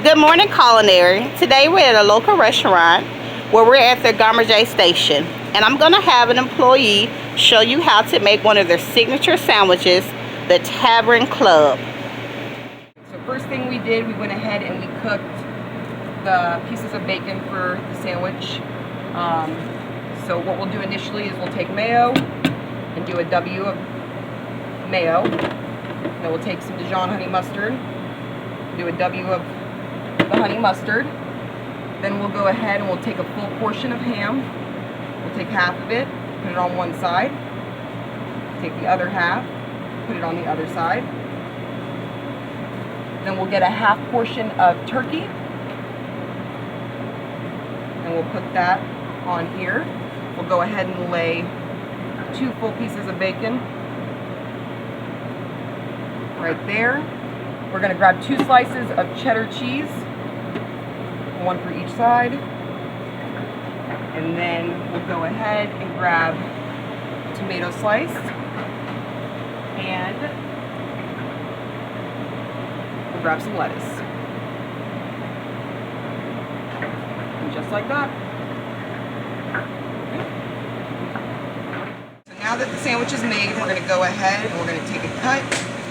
Good morning, culinary. Today we're at a local restaurant where we're at their Garmager station, and I'm gonna have an employee show you how to make one of their signature sandwiches, the Tavern Club. So first thing we did, we went ahead and we cooked the pieces of bacon for the sandwich. So what we'll do initially is we'll take mayo and do a W of mayo. Then we'll take some Dijon honey mustard, do a W of the honey mustard. Then we'll go ahead and we'll take a full portion of ham. We'll take half of it, put it on one side. Take the other half, put it on the other side. Then we'll get a half portion of turkey. And we'll put that on here. We'll go ahead and lay 2 full pieces of bacon right there. We're going to grab 2 slices of cheddar cheese, 1 for each side. And then we'll go ahead and grab a tomato slice. And we'll grab some lettuce. And just like that. So now that the sandwich is made, we're going to go ahead and we're going to take a cut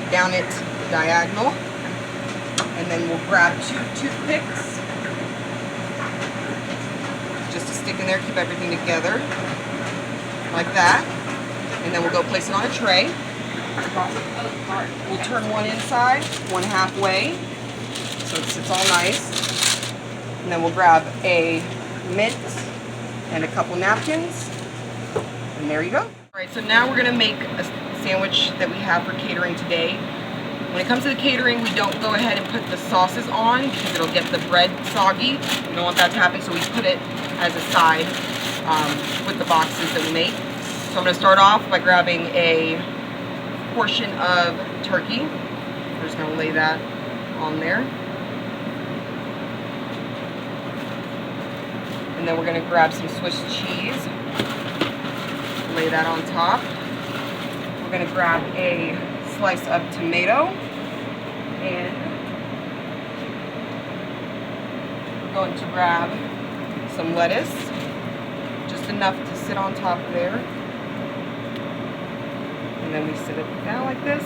down it diagonal. And then we'll grab 2 toothpicks. Just to stick in there, keep everything together. Like that. And then we'll go place it on a tray. We'll turn one inside, one halfway, so it sits all nice. And then we'll grab a mint and a couple napkins, and there you go. All right, so now we're gonna make a sandwich that we have for catering today. When it comes to the catering, we don't go ahead and put the sauces on because it'll get the bread soggy. We don't want that to happen, so we put it as a side with the boxes that we make. So I'm gonna start off by grabbing a portion of turkey. We're just going to lay that on there. And then we're going to grab some Swiss cheese. Lay that on top. We're going to grab a slice of tomato. And we're going to grab some lettuce. Just enough to sit on top there. And then we sit it down like this.